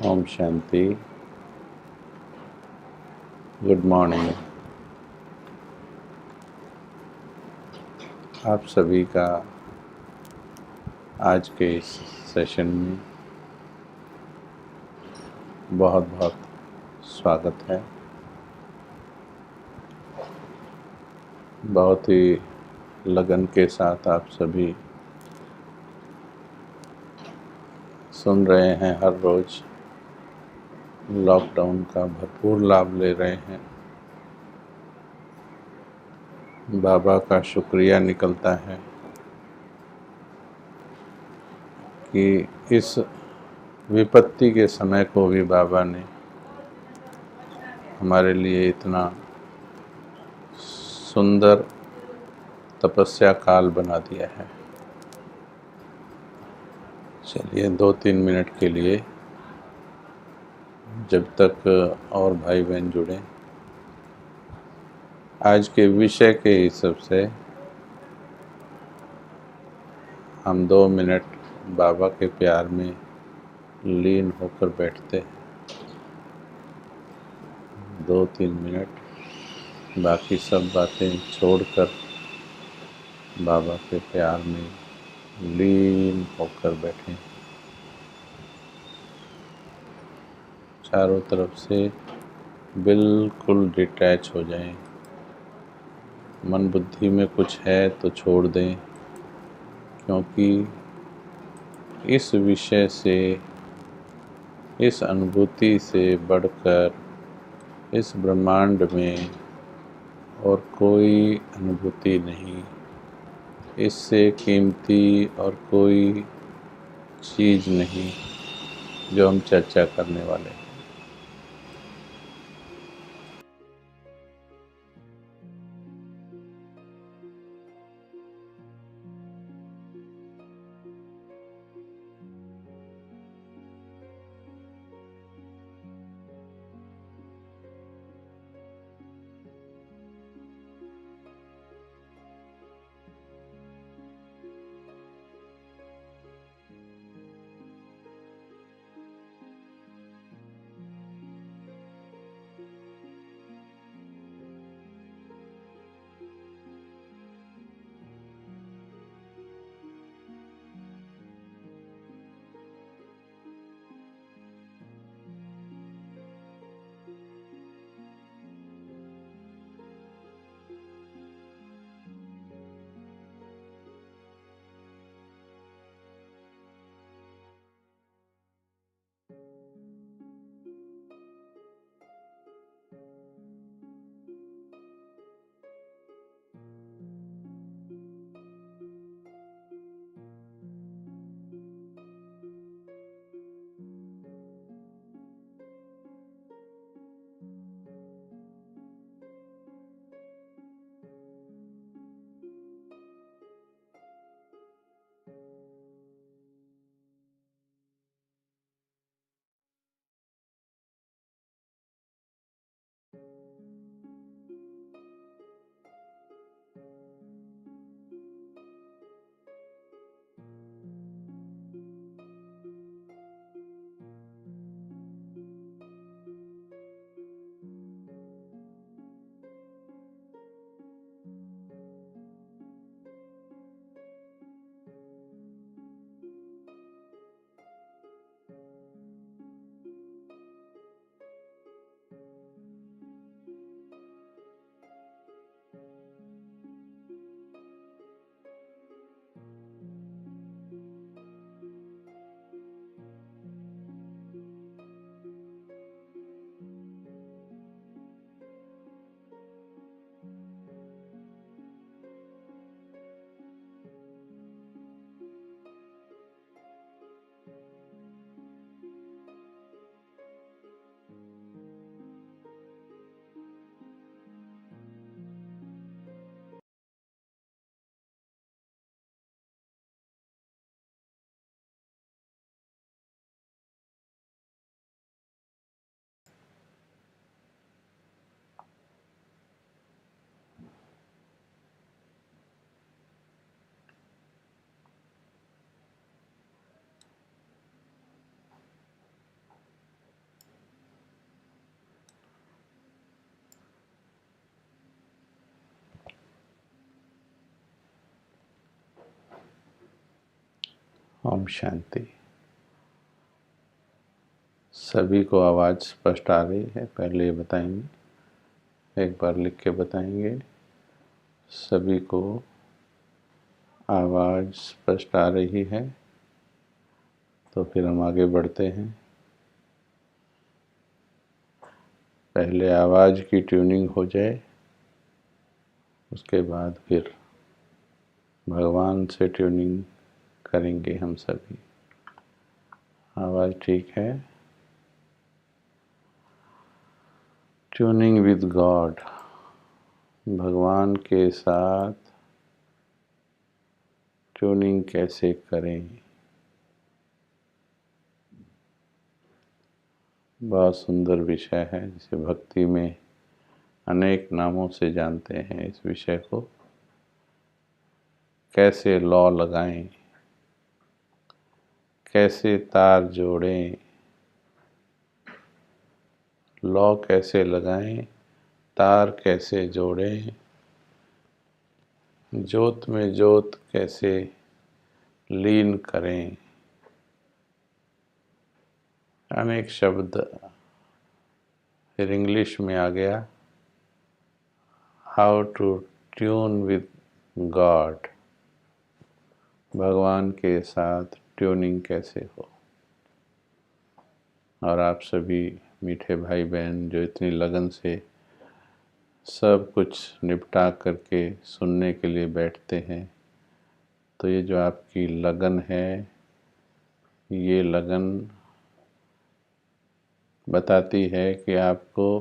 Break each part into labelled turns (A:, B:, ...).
A: Om Shanti. Good morning. आप सभी का आज के इस सेशन में बहुत बहुत स्वागत है। बहुत ही लगन के साथ आप सभी सुन रहे हैं, हर रोज़ लॉकडाउन का भरपूर लाभ ले रहे हैं। बाबा का शुक्रिया निकलता है कि इस विपत्ति के समय को भी बाबा ने हमारे लिए इतना सुंदर तपस्या काल बना दिया है। चलिए 2-3 मिनट के लिए, जब तक और भाई बहन जुड़े, आज के विषय के हिसाब से हम 2 मिनट बाबा के प्यार में लीन होकर बैठते हैं। 2-3 मिनट बाकी सब बातें छोड़कर बाबा के प्यार में लीन होकर बैठें। चारों तरफ से बिल्कुल डिटैच हो जाएं। मन बुद्धि में कुछ है तो छोड़ दें, क्योंकि इस विषय से, इस अनुभूति से बढ़कर इस ब्रह्मांड में और कोई अनुभूति नहीं, इससे कीमती और कोई चीज़ नहीं जो हम चर्चा करने वाले हैं। ओम शांति। सभी को आवाज़ स्पष्ट आ रही है? पहले ये बताएंगे, एक बार लिख के बताएंगे। सभी को आवाज़ स्पष्ट आ रही है तो फिर हम आगे बढ़ते हैं। पहले आवाज़ की ट्यूनिंग हो जाए, उसके बाद फिर भगवान से ट्यूनिंग करेंगे हम सभी। आवाज़ ठीक है? ट्यूनिंग विद गॉड, भगवान के साथ ट्यूनिंग कैसे करें? बहुत सुंदर विषय है, जिसे भक्ति में अनेक नामों से जानते हैं। इस विषय को कैसे लॉ लगाएं, कैसे तार जोड़ें, लॉ कैसे लगाएं, तार कैसे जोड़ें, ज्योत में ज्योत कैसे लीन करें। अनेक शब्द फिर इंग्लिश में आ गया, how to tune with God, भगवान के साथ ट्यूनिंग कैसे हो। और आप सभी मीठे भाई बहन जो इतनी लगन से सब कुछ निपटा करके सुनने के लिए बैठते हैं, तो ये जो आपकी लगन है, ये लगन बताती है कि आपको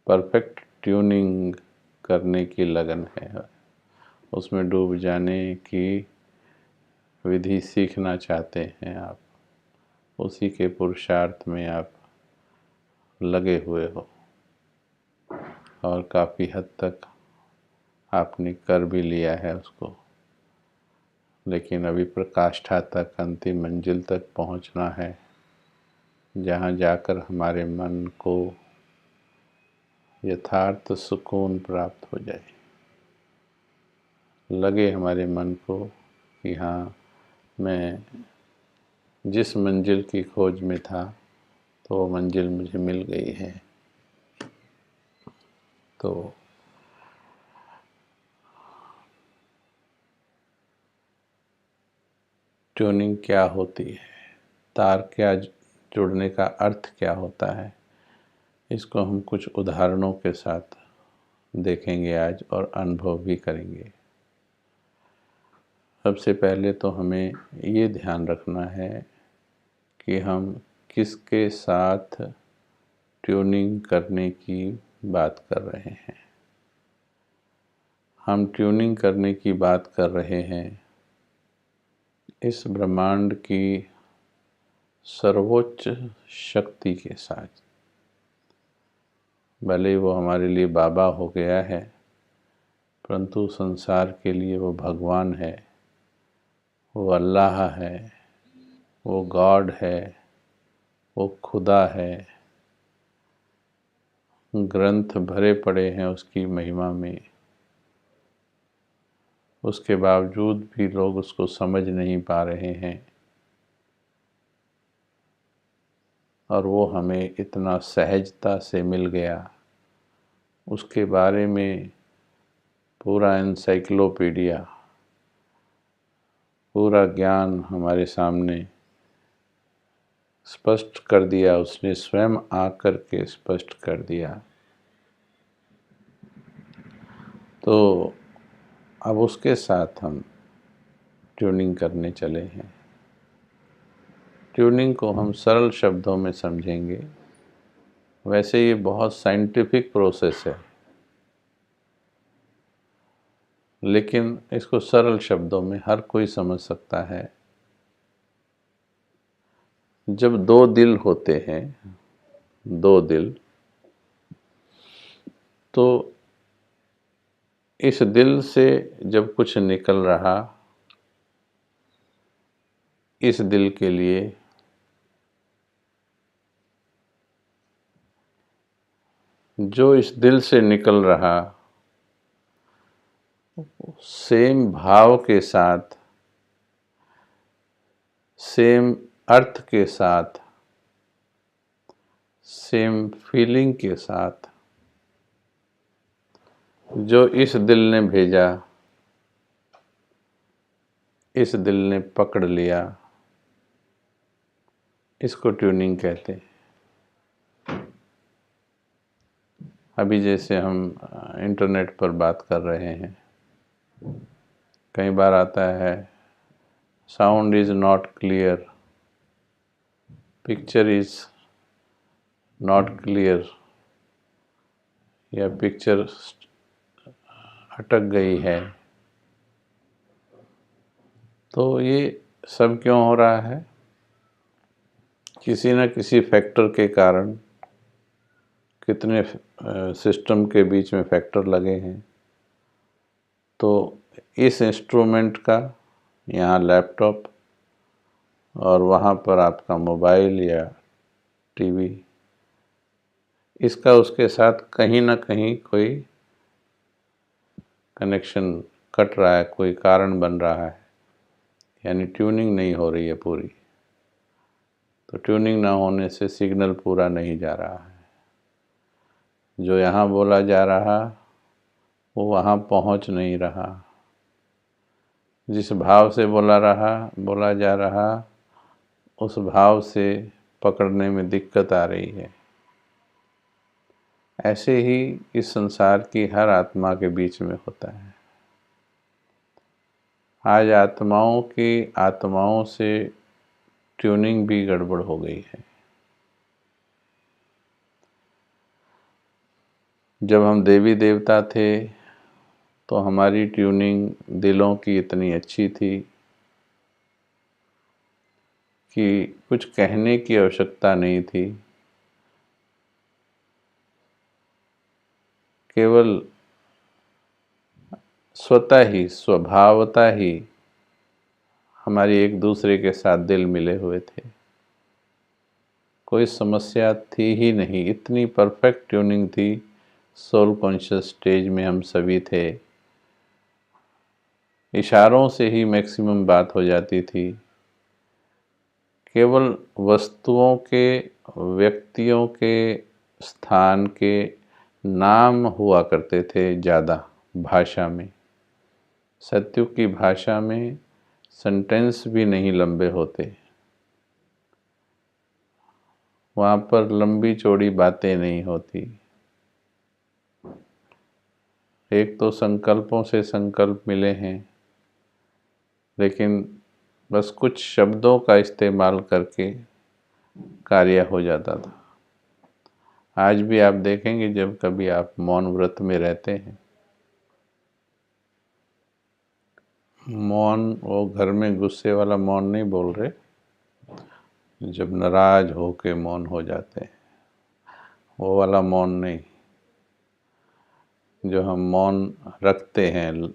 A: परफेक्ट ट्यूनिंग करने की लगन है। उसमें डूब जाने की विधि सीखना चाहते हैं आप, उसी के पुरुषार्थ में आप लगे हुए हो और काफ़ी हद तक आपने कर भी लिया है उसको। लेकिन अभी प्रकाष्ठा तक, अंतिम मंजिल तक पहुंचना है, जहां जाकर हमारे मन को यथार्थ सुकून प्राप्त हो जाए। लगे हमारे मन को कि हाँ, मैं जिस मंजिल की खोज में था तो वो मंजिल मुझे मिल गई है। तो ट्यूनिंग क्या होती है, तार क्या जुड़ने का अर्थ क्या होता है, इसको हम कुछ उदाहरणों के साथ देखेंगे आज और अनुभव भी करेंगे। सबसे पहले तो हमें ये ध्यान रखना है कि हम किसके साथ ट्यूनिंग करने की बात कर रहे हैं। हम ट्यूनिंग करने की बात कर रहे हैं इस ब्रह्मांड की सर्वोच्च शक्ति के साथ। भले वो हमारे लिए बाबा हो गया है, परंतु संसार के लिए वो भगवान है, वो अल्लाह है, वो गॉड है, वो खुदा है। ग्रंथ भरे पड़े हैं उसकी महिमा में, उसके बावजूद भी लोग उसको समझ नहीं पा रहे हैं। और वो हमें इतना सहजता से मिल गया, उसके बारे में पूरा एनसाइक्लोपीडिया, पूरा ज्ञान हमारे सामने स्पष्ट कर दिया। उसने स्वयं आकर के स्पष्ट कर दिया। तो अब उसके साथ हम ट्यूनिंग करने चले हैं। ट्यूनिंग को हम सरल शब्दों में समझेंगे। वैसे ये बहुत साइंटिफिक प्रोसेस है, लेकिन इसको सरल शब्दों में हर कोई समझ सकता है। जब दो दिल होते हैं, दो दिल, तो इस दिल से जब कुछ निकल रहा, इस दिल के लिए जो इस दिल से निकल रहा, सेम भाव के साथ सेम अर्थ के साथ, सेम फीलिंग के साथ जो इस दिल ने भेजा, इस दिल ने पकड़ लिया, इसको ट्यूनिंग कहते हैं। अभी जैसे हम इंटरनेट पर बात कर रहे हैं, कई बार आता है sound is not clear, picture is not clear, या पिक्चर अटक गई है। तो ये सब क्यों हो रहा है? किसी न किसी फैक्टर के कारण, कितने सिस्टम के बीच में फैक्टर लगे हैं। तो इस इंस्ट्रूमेंट का यहाँ लैपटॉप और वहाँ पर आपका मोबाइल या टीवी, इसका उसके साथ कहीं ना कहीं कोई कनेक्शन कट रहा है, कोई कारण बन रहा है, यानी ट्यूनिंग नहीं हो रही है पूरी। तो ट्यूनिंग ना होने से सिग्नल पूरा नहीं जा रहा है। जो यहाँ बोला जा रहा वो वहाँ पहुँच नहीं रहा। जिस भाव से बोला जा रहा उस भाव से पकड़ने में दिक्कत आ रही है। ऐसे ही इस संसार की हर आत्मा के बीच में होता है। आज आत्माओं से ट्यूनिंग भी गड़बड़ हो गई है। जब हम देवी देवता थे तो हमारी ट्यूनिंग दिलों की इतनी अच्छी थी कि कुछ कहने की आवश्यकता नहीं थी। केवल स्वतः ही, स्वभावता ही हमारी एक दूसरे के साथ दिल मिले हुए थे। कोई समस्या थी ही नहीं, इतनी परफेक्ट ट्यूनिंग थी। सोल कॉन्शियस स्टेज में हम सभी थे। इशारों से ही मैक्सिमम बात हो जाती थी। केवल वस्तुओं के, व्यक्तियों के, स्थान के नाम हुआ करते थे ज़्यादा भाषा में। सत्युग की भाषा में सेंटेंस भी नहीं लंबे होते। वहाँ पर लंबी चौड़ी बातें नहीं होती। एक तो संकल्पों से संकल्प मिले हैं, लेकिन बस कुछ शब्दों का इस्तेमाल करके कार्य हो जाता था। आज भी आप देखेंगे जब कभी आप मौन व्रत में रहते हैं, मौन वो घर में गुस्से वाला मौन नहीं बोल रहे, जब नाराज हो के मौन हो जाते हैं, वो वाला मौन नहीं। जो हम मौन रखते हैं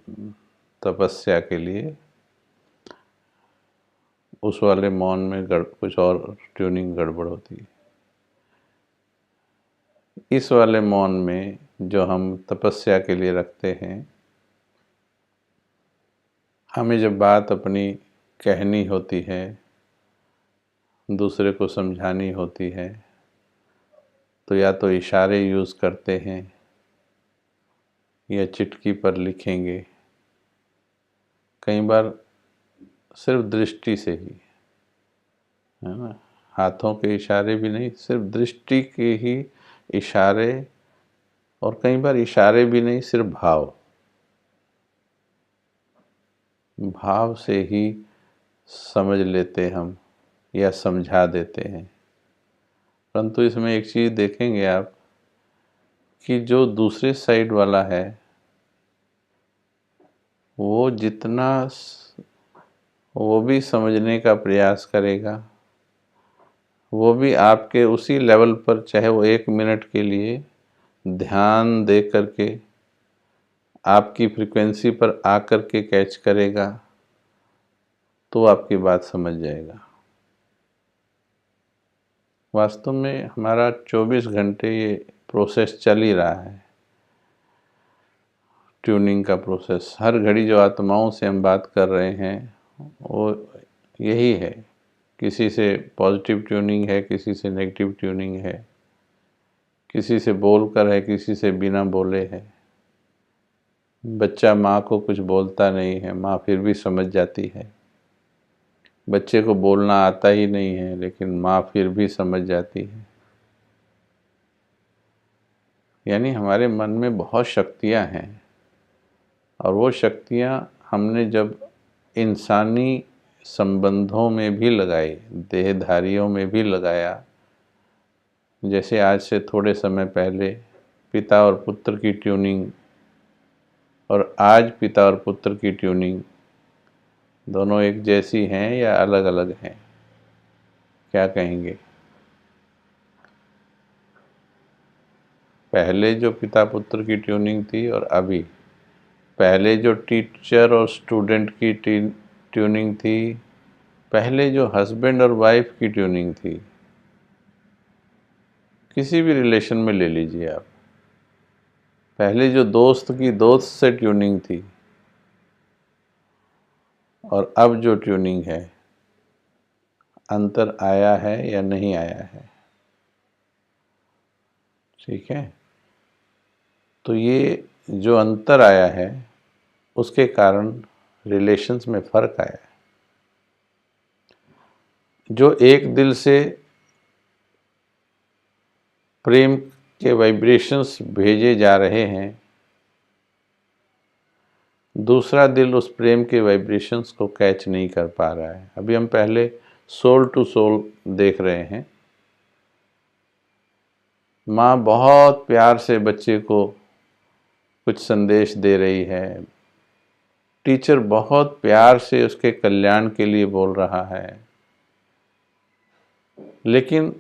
A: तपस्या के लिए, उस वाले मौन में कुछ और ट्यूनिंग गड़बड़ होती है। इस वाले मौन में जो हम तपस्या के लिए रखते हैं, हमें जब बात अपनी कहनी होती है, दूसरे को समझानी होती है, तो या तो इशारे यूज़ करते हैं या चिटकी पर लिखेंगे। कई बार सिर्फ दृष्टि से ही, है ना, हाथों के इशारे भी नहीं, सिर्फ दृष्टि के ही इशारे, और कई बार इशारे भी नहीं, सिर्फ भाव से ही समझ लेते हम या समझा देते हैं। परंतु इसमें एक चीज़ देखेंगे आप कि जो दूसरे साइड वाला है, वो जितना वो भी समझने का प्रयास करेगा, वो भी आपके उसी लेवल पर, चाहे वो 1 मिनट के लिए ध्यान दे करके आपकी फ्रीक्वेंसी पर आकर के कैच करेगा, तो आपकी बात समझ जाएगा। वास्तव में हमारा 24 घंटे ये प्रोसेस चल ही रहा है, ट्यूनिंग का प्रोसेस। हर घड़ी जो आत्माओं से हम बात कर रहे हैं वो यही है किसी से पॉजिटिव ट्यूनिंग है, किसी से नेगेटिव ट्यूनिंग है, किसी से बोलकर है, किसी से बिना बोले है। बच्चा माँ को कुछ बोलता नहीं है, माँ फिर भी समझ जाती है। बच्चे को बोलना आता ही नहीं है, लेकिन माँ फिर भी समझ जाती है। यानी हमारे मन में बहुत शक्तियाँ हैं, और वो शक्तियाँ हमने जब इंसानी संबंधों में भी लगाई, देहधारियों में भी लगाया, जैसे आज से थोड़े समय पहले पिता और पुत्र की ट्यूनिंग और आज पिता और पुत्र की ट्यूनिंग दोनों एक जैसी हैं या अलग अलग हैं? क्या कहेंगे? पहले जो पिता पुत्र की ट्यूनिंग थी और अभी, पहले जो टीचर और स्टूडेंट की ट्यूनिंग थी, पहले जो हस्बैंड और वाइफ की ट्यूनिंग थी, किसी भी रिलेशन में ले लीजिए आप, पहले जो दोस्त की दोस्त से ट्यूनिंग थी और अब जो ट्यूनिंग है, अंतर आया है या नहीं आया है? ठीक है, तो ये जो अंतर आया है उसके कारण रिलेशंस में फ़र्क आया है। जो एक दिल से प्रेम के वाइब्रेशंस भेजे जा रहे हैं, दूसरा दिल उस प्रेम के वाइब्रेशंस को कैच नहीं कर पा रहा है। अभी हम पहले सोल टू सोल देख रहे हैं। माँ बहुत प्यार से बच्चे को कुछ संदेश दे रही है, टीचर बहुत प्यार से उसके कल्याण के लिए बोल रहा है, लेकिन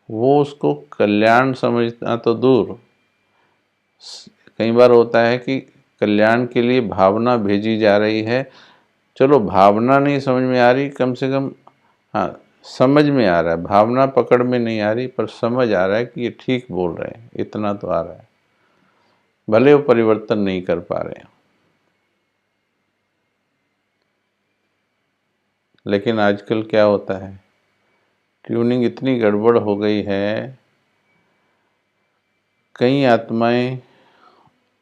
A: वो उसको कल्याण समझना तो दूर, कई बार होता है कि कल्याण के लिए भावना भेजी जा रही है। चलो भावना नहीं समझ में आ रही, कम से कम हाँ समझ में आ रहा है, भावना पकड़ में नहीं आ रही, पर समझ आ रहा है कि ये ठीक बोल रहे हैं, इतना तो आ रहा है, भले वो परिवर्तन नहीं कर पा रहे हैं। लेकिन आजकल क्या होता है, ट्यूनिंग इतनी गड़बड़ हो गई है, कई आत्माएं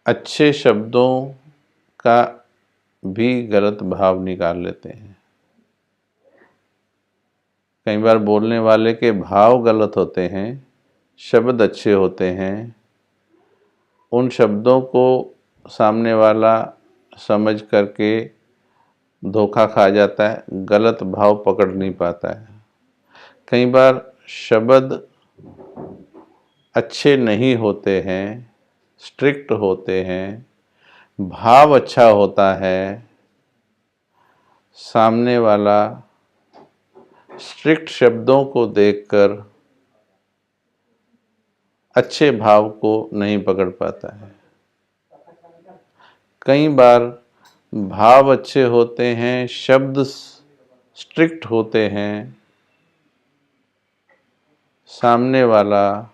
A: अच्छे शब्दों का भी गलत भाव निकाल लेते हैं। कई बार बोलने वाले के भाव गलत होते हैं, शब्द अच्छे होते हैं, उन शब्दों को सामने वाला समझ करके धोखा खा जाता है, गलत भाव पकड़ नहीं पाता है। कई बार शब्द अच्छे नहीं होते हैं, स्ट्रिक्ट होते हैं, भाव अच्छा होता है, सामने वाला स्ट्रिक्ट शब्दों को देखकर अच्छे भाव को नहीं पकड़ पाता है। कई बार भाव अच्छे होते हैं, शब्द स्ट्रिक्ट होते हैं, सामने वाला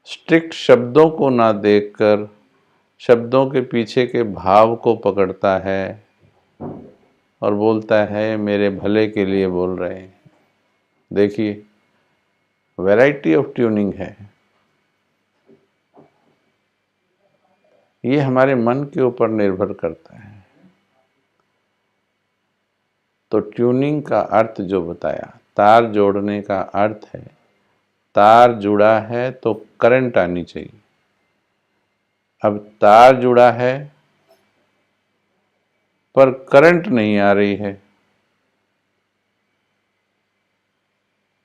A: स्ट्रिक्ट शब्दों को ना देखकर शब्दों के पीछे के भाव को पकड़ता है और बोलता है मेरे भले के लिए बोल रहे हैं। देखिए, वैरायटी ऑफ ट्यूनिंग है। ये हमारे मन के ऊपर निर्भर करता है। तो ट्यूनिंग का अर्थ जो बताया, तार जोड़ने का अर्थ है, तार जुड़ा है तो करंट आनी चाहिए। अब तार जुड़ा है पर करंट नहीं आ रही है,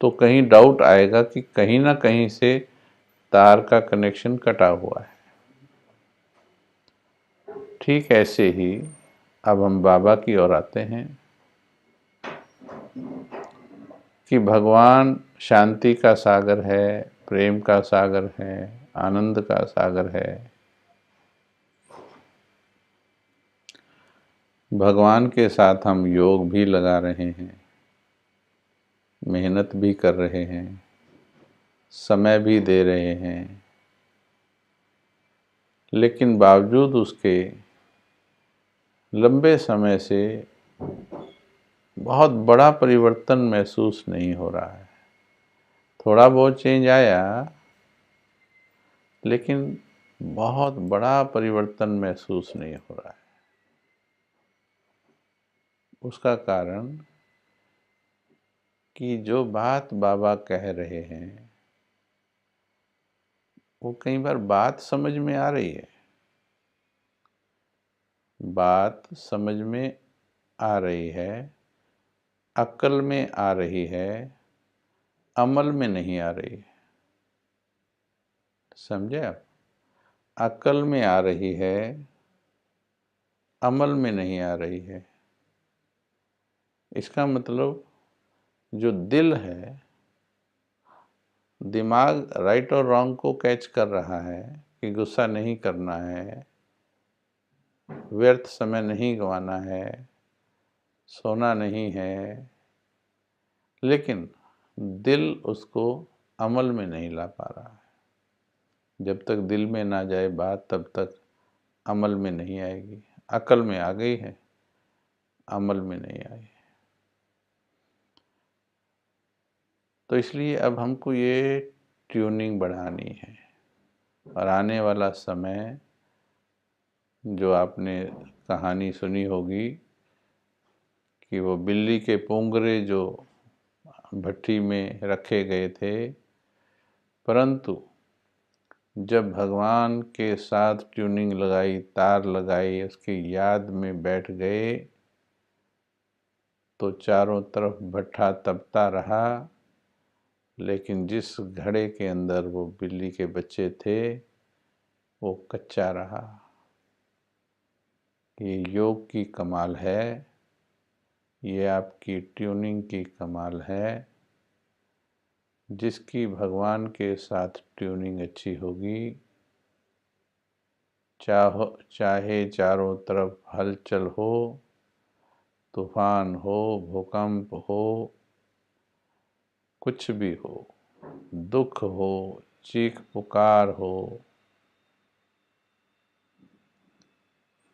A: तो कहीं डाउट आएगा कि कहीं ना कहीं से तार का कनेक्शन कटा हुआ है। ठीक ऐसे ही अब हम बाबा की ओर आते हैं कि भगवान शांति का सागर है, प्रेम का सागर है, आनंद का सागर है। भगवान के साथ हम योग भी लगा रहे हैं, मेहनत भी कर रहे हैं, समय भी दे रहे हैं, लेकिन बावजूद उसके लंबे समय से बहुत बड़ा परिवर्तन महसूस नहीं हो रहा है। थोड़ा बहुत चेंज आया, लेकिन बहुत बड़ा परिवर्तन महसूस नहीं हो रहा है। उसका कारण कि जो बात बाबा कह रहे हैं वो कई बार बात समझ में आ रही है, बात समझ में आ रही है, अक्ल में आ रही है, अमल में नहीं आ रही है। समझे आप? अक्ल में आ रही है, अमल में नहीं आ रही है। इसका मतलब जो दिल है, दिमाग राइट और रॉन्ग को कैच कर रहा है कि गुस्सा नहीं करना है, व्यर्थ समय नहीं गंवाना है, सोना नहीं है, लेकिन दिल उसको अमल में नहीं ला पा रहा है। जब तक दिल में ना जाए बात, तब तक अमल में नहीं आएगी। अकल में आ गई है, अमल में नहीं आई। तो इसलिए अब हमको ये ट्यूनिंग बढ़ानी है। और आने वाला समय, जो आपने कहानी सुनी होगी कि वो बिल्ली के पोंगरे जो भट्टी में रखे गए थे, परंतु जब भगवान के साथ ट्यूनिंग लगाई, तार लगाई, उसकी याद में बैठ गए, तो चारों तरफ भट्ठा तपता रहा, लेकिन जिस घड़े के अंदर वो बिल्ली के बच्चे थे वो कच्चा रहा। ये योग की कमाल है, ये आपकी ट्यूनिंग की कमाल है। जिसकी भगवान के साथ ट्यूनिंग अच्छी होगी, चाहे चारों तरफ हलचल हो, तूफान हो, भूकंप हो, कुछ भी हो, दुख हो, चीख पुकार हो,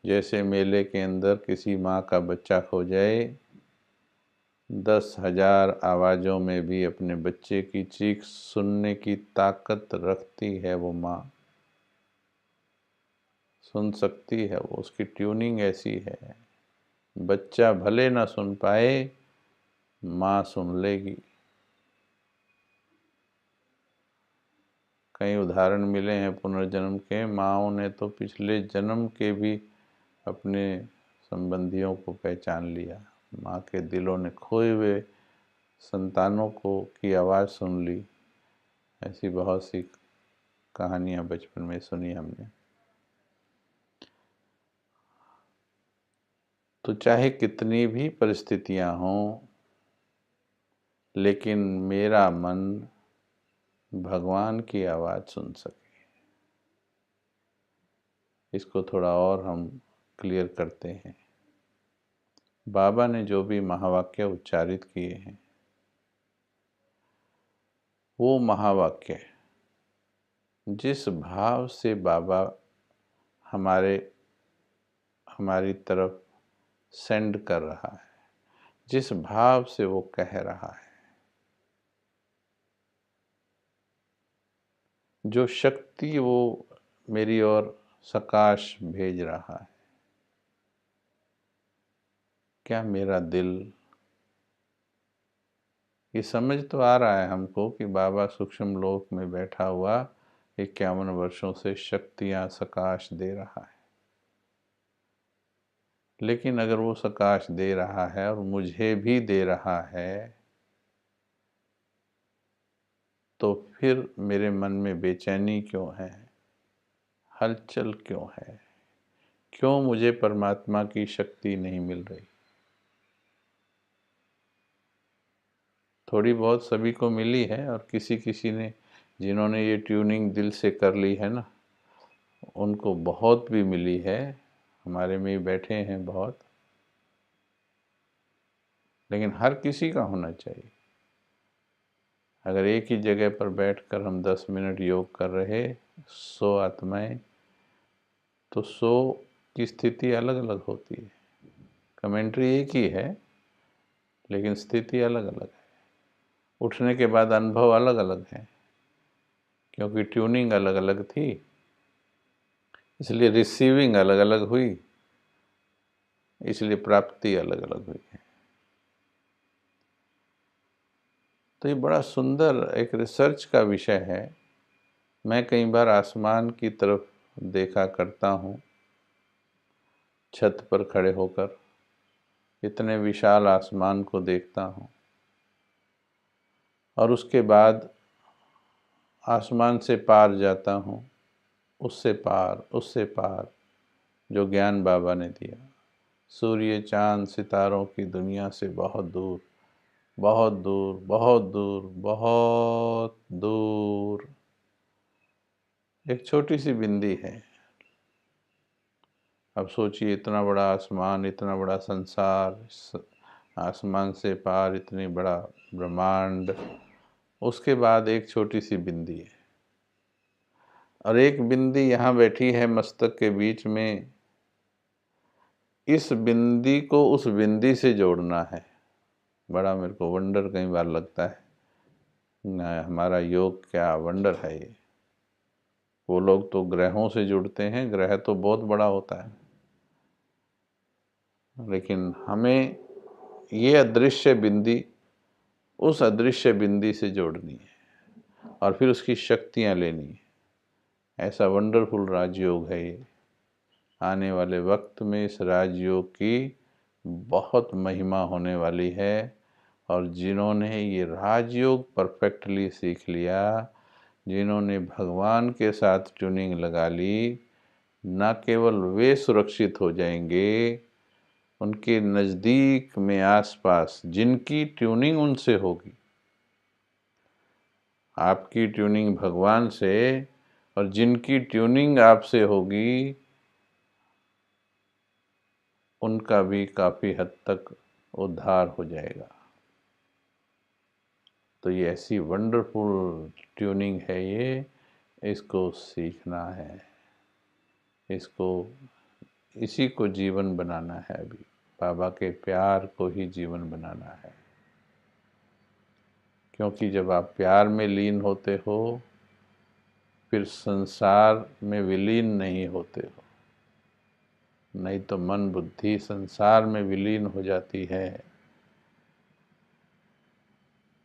A: जैसे मेले के अंदर किसी माँ का बच्चा खो जाए, 10,000 आवाज़ों में भी अपने बच्चे की चीख सुनने की ताकत रखती है वो माँ, सुन सकती है वो, उसकी ट्यूनिंग ऐसी है। बच्चा भले ना सुन पाए, माँ सुन लेगी। कई उदाहरण मिले हैं पुनर्जन्म के। माँओं ने तो पिछले जन्म के भी अपने संबंधियों को पहचान लिया। माँ के दिलों ने खोए हुए संतानों को की आवाज़ सुन ली। ऐसी बहुत सी कहानियाँ बचपन में सुनी हमने। तो चाहे कितनी भी परिस्थितियाँ हों, लेकिन मेरा मन भगवान की आवाज़ सुन सके। इसको थोड़ा और हम क्लियर करते हैं। बाबा ने जो भी महावाक्य उच्चारित किए हैं, वो महावाक्य जिस भाव से बाबा हमारी तरफ सेंड कर रहा है, जिस भाव से वो कह रहा है, जो शक्ति वो मेरी ओर सकाश भेज रहा है, क्या मेरा दिल ये समझ तो आ रहा है हमको कि बाबा सूक्ष्म लोक में बैठा हुआ 51 वर्षों से शक्तियां सकाश दे रहा है। लेकिन अगर वो सकाश दे रहा है और मुझे भी दे रहा है, तो फिर मेरे मन में बेचैनी क्यों है, हलचल क्यों है, क्यों मुझे परमात्मा की शक्ति नहीं मिल रही? थोड़ी बहुत सभी को मिली है, और किसी किसी ने, जिन्होंने ये ट्यूनिंग दिल से कर ली है ना, उनको बहुत भी मिली है। हमारे में ही बैठे हैं बहुत। लेकिन हर किसी का होना चाहिए। अगर एक ही जगह पर बैठकर हम 10 मिनट योग कर रहे 100 आत्माएं, तो 100 की स्थिति अलग अलग होती है। कमेंट्री एक ही है, लेकिन स्थिति अलग अलग है। उठने के बाद अनुभव अलग अलग है, क्योंकि ट्यूनिंग अलग अलग थी, इसलिए रिसीविंग अलग अलग हुई, इसलिए प्राप्ति अलग अलग हुई है। तो ये बड़ा सुंदर एक रिसर्च का विषय है। मैं कई बार आसमान की तरफ देखा करता हूँ, छत पर खड़े होकर इतने विशाल आसमान को देखता हूँ, और उसके बाद आसमान से पार जाता हूँ, उससे पार जो ज्ञान बाबा ने दिया, सूर्य चांद सितारों की दुनिया से बहुत दूर, बहुत दूर, बहुत दूर, बहुत दूर एक छोटी सी बिंदी है। अब सोचिए, इतना बड़ा आसमान, इतना बड़ा संसार, आसमान से पार इतनी बड़ा ब्रह्मांड, उसके बाद एक छोटी सी बिंदी है, और एक बिंदी यहाँ बैठी है मस्तक के बीच में। इस बिंदी को उस बिंदी से जोड़ना है। बड़ा मेरे को वंडर कई बार लगता है, ना हमारा योग क्या वंडर है ये। वो लोग तो ग्रहों से जुड़ते हैं, ग्रह तो बहुत बड़ा होता है, लेकिन हमें ये अदृश्य बिंदी उस अदृश्य बिंदी से जोड़नी है और फिर उसकी शक्तियाँ लेनी है। ऐसा वंडरफुल राजयोग है ये। आने वाले वक्त में इस राजयोग की बहुत महिमा होने वाली है, और जिन्होंने ये राजयोग परफेक्टली सीख लिया, जिन्होंने भगवान के साथ ट्यूनिंग लगा ली, न केवल वे सुरक्षित हो जाएंगे, उनके नज़दीक में आसपास जिनकी ट्यूनिंग उनसे होगी, आपकी ट्यूनिंग भगवान से और जिनकी ट्यूनिंग आपसे होगी, उनका भी काफ़ी हद तक उद्धार हो जाएगा। तो ये ऐसी वंडरफुल ट्यूनिंग है ये, इसको सीखना है, इसी को जीवन बनाना है। अभी बाबा के प्यार को ही जीवन बनाना है, क्योंकि जब आप प्यार में लीन होते हो, फिर संसार में विलीन नहीं होते हो। नहीं तो मन बुद्धि संसार में विलीन हो जाती है।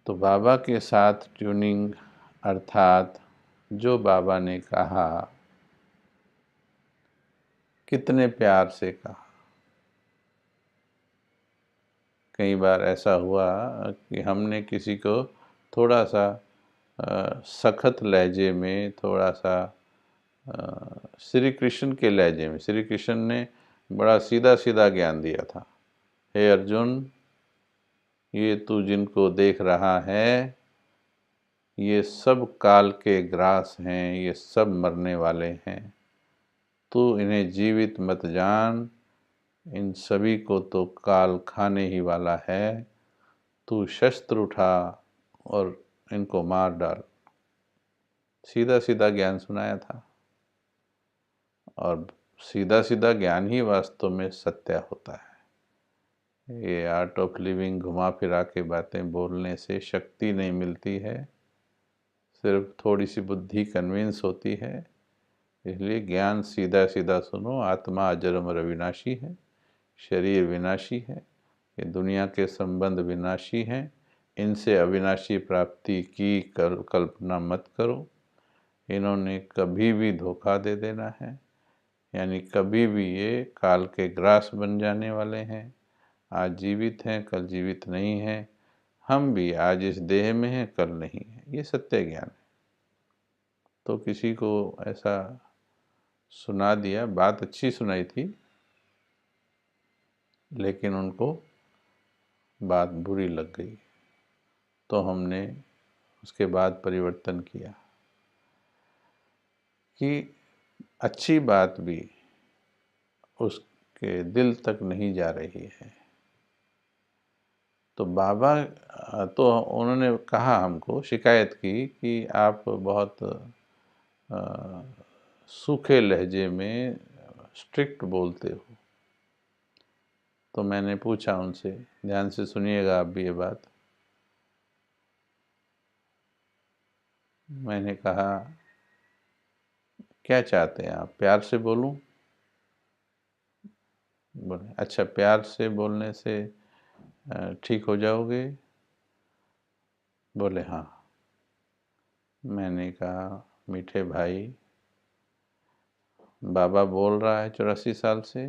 A: तो बाबा के साथ ट्यूनिंग, अर्थात जो बाबा ने कहा, कितने प्यार से कहा। कई बार ऐसा हुआ कि हमने किसी को थोड़ा सा सख्त लहजे में, थोड़ा सा श्री कृष्ण के लहजे में, श्री कृष्ण ने बड़ा सीधा सीधा ज्ञान दिया था। हे अर्जुन, ये तू जिनको देख रहा है, ये सब काल के ग्रास हैं, ये सब मरने वाले हैं। तू इन्हें जीवित मत जान, इन सभी को तो काल खाने ही वाला है। तू शस्त्र उठा और इनको मार डाल। सीधा सीधा ज्ञान सुनाया था, और सीधा सीधा ज्ञान ही वास्तव में सत्य होता है। ये आर्ट ऑफ लिविंग घुमा फिरा के बातें बोलने से शक्ति नहीं मिलती है, सिर्फ थोड़ी सी बुद्धि कन्विंस होती है। इसलिए ज्ञान सीधा सीधा सुनो। आत्मा अजर अमर अविनाशी है, शरीर विनाशी है, ये दुनिया के संबंध विनाशी हैं। इनसे अविनाशी प्राप्ति की कल्पना मत करो। इन्होंने कभी भी धोखा दे देना है, यानी कभी भी ये काल के ग्रास बन जाने वाले हैं। आज जीवित हैं, कल जीवित नहीं हैं। हम भी आज इस देह में हैं, कल नहीं है। ये सत्य ज्ञान है। तो किसी को ऐसा सुना दिया, बात अच्छी सुनाई थी, लेकिन उनको बात बुरी लग गई, तो हमने उसके बाद परिवर्तन किया कि अच्छी बात भी उसके दिल तक नहीं जा रही है। तो बाबा, तो उन्होंने कहा, हमको शिकायत की कि आप बहुत सूखे लहजे में स्ट्रिक्ट बोलते हो। तो मैंने पूछा उनसे, ध्यान से सुनिएगा आप भी ये बात। मैंने कहा, क्या चाहते हैं आप, प्यार से बोलूं? बोले, अच्छा, प्यार से बोलने से ठीक हो जाओगे? बोले, हाँ। मैंने कहा, मीठे भाई, बाबा बोल रहा है 84 साल से?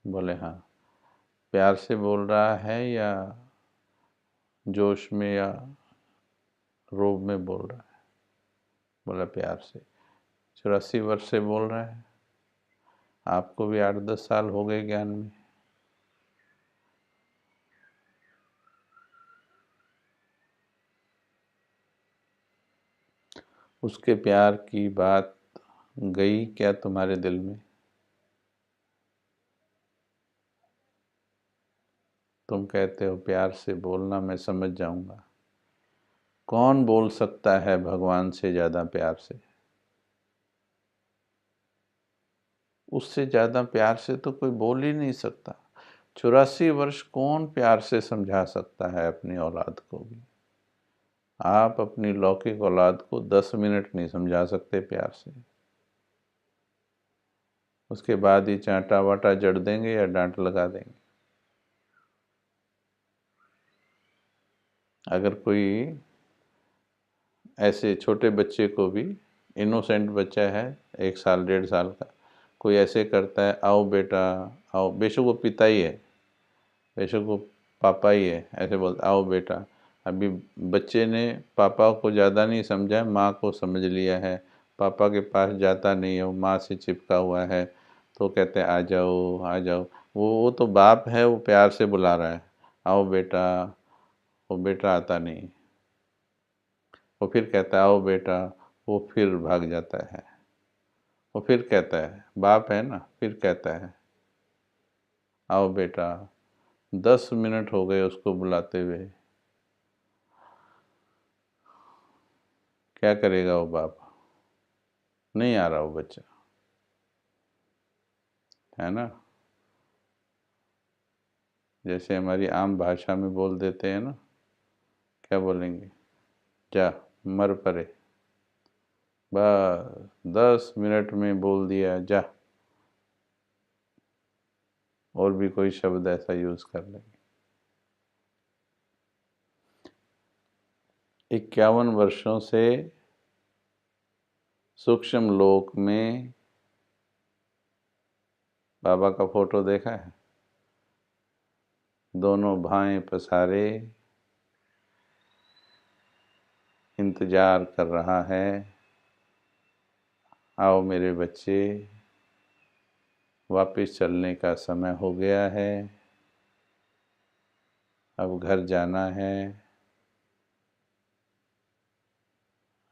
A: बोले, हाँ। प्यार से बोल रहा है या जोश में या रोब में बोल रहा है? बोला, प्यार से। 84 वर्ष से बोल रहा है, आपको भी 8-10 साल हो गए ज्ञान में। उसके प्यार की बात गई क्या तुम्हारे दिल में? तुम कहते हो प्यार से बोलना, मैं समझ जाऊंगा। कौन बोल सकता है भगवान से ज्यादा प्यार से? उससे ज्यादा प्यार से तो कोई बोल ही नहीं सकता। 84 वर्ष कौन प्यार से समझा सकता है अपनी औलाद को भी? आप अपनी लौकिक औलाद को 10 मिनट नहीं समझा सकते प्यार से। उसके बाद ही चांटा वाटा जड़ देंगे या डांट लगा देंगे। अगर कोई ऐसे छोटे बच्चे को भी, इनोसेंट बच्चा है, 1 साल 1.5 साल का, कोई ऐसे करता है, आओ बेटा आओ, बेशक वो पिता ही है, बेशक वो पापा ही है, ऐसे बोलते आओ बेटा। अभी बच्चे ने पापा को ज़्यादा नहीं समझा है, माँ को समझ लिया है। पापा के पास जाता नहीं है, वो माँ से चिपका हुआ है, तो कहते हैं आ जाओ आ जाओ। वो तो बाप है, वो प्यार से बुला रहा है, आओ बेटा। वो बेटा आता नहीं, वो फिर कहता है आओ बेटा, वो फिर भाग जाता है। वो फिर कहता है, बाप है ना, फिर कहता है आओ बेटा। 10 मिनट हो गए उसको बुलाते हुए, क्या करेगा वो बाप? नहीं आ रहा वो बच्चा, है ना। जैसे हमारी आम भाषा में बोल देते हैं ना, क्या बोलेंगे, जा मर परे, बस 10 मिनट में बोल दिया जा। और भी कोई शब्द ऐसा यूज कर लेंगे। 51 वर्षों से सूक्ष्म लोक में बाबा का फोटो देखा है? दोनों भाएं पसारे, इंतजार कर रहा है, आओ मेरे बच्चे, वापस चलने का समय हो गया है, अब घर जाना है,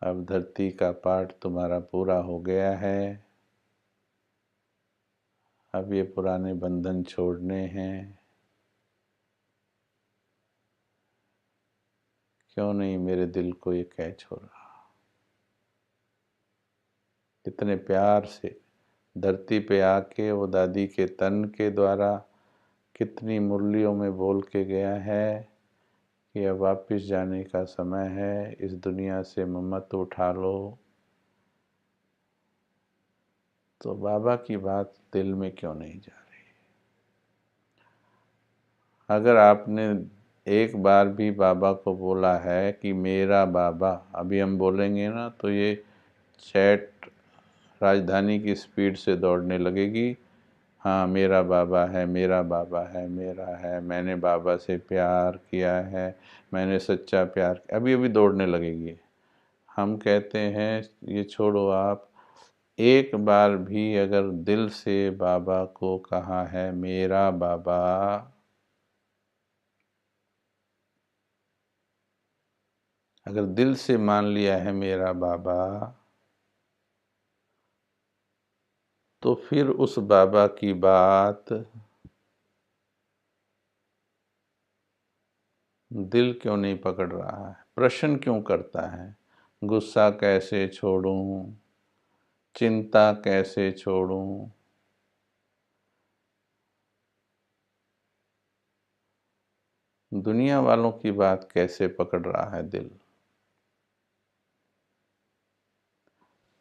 A: अब धरती का पाठ तुम्हारा पूरा हो गया है, अब ये पुराने बंधन छोड़ने हैं। क्यों नहीं मेरे दिल को ये कैच हो रहा? कितने प्यार से धरती पे आके वो दादी के तन के द्वारा कितनी मुरलियों में बोल के गया है कि अब वापस जाने का समय है, इस दुनिया से ममत उठा लो। तो बाबा की बात दिल में क्यों नहीं जा रही? अगर आपने एक बार भी बाबा को बोला है कि मेरा बाबा, अभी हम बोलेंगे ना तो ये चैट राजधानी की स्पीड से दौड़ने लगेगी। हाँ, मेरा बाबा है, मेरा बाबा है, मेरा है, मैंने बाबा से प्यार किया है, मैंने सच्चा प्यार, अभी अभी दौड़ने लगेगी। हम कहते हैं ये छोड़ो आप, एक बार भी अगर दिल से बाबा को कहा है मेरा बाबा, अगर दिल से मान लिया है मेरा बाबा, तो फिर उस बाबा की बात दिल क्यों नहीं पकड़ रहा है? प्रश्न क्यों करता है? गुस्सा कैसे छोड़ूं, चिंता कैसे छोड़ूं? दुनिया वालों की बात कैसे पकड़ रहा है दिल।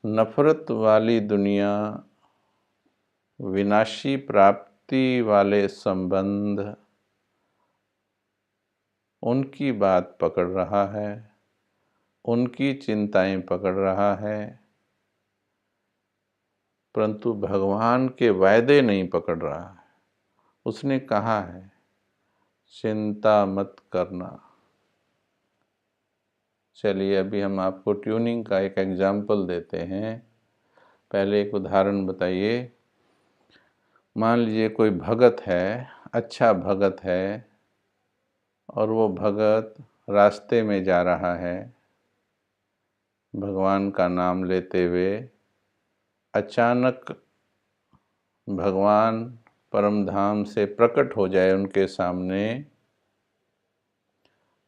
A: नफरत वाली दुनिया, विनाशी प्राप्ति वाले संबंध, उनकी बात पकड़ रहा है, उनकी चिंताएं पकड़ रहा है, परंतु भगवान के वायदे नहीं पकड़ रहा है। उसने कहा है चिंता मत करना। चलिए अभी हम आपको ट्यूनिंग का एक एग्जाम्पल देते हैं। पहले एक उदाहरण बताइए। मान लीजिए कोई भगत है, अच्छा भगत है, और वो भगत रास्ते में जा रहा है भगवान का नाम लेते हुए। अचानक भगवान परम धाम से प्रकट हो जाए उनके सामने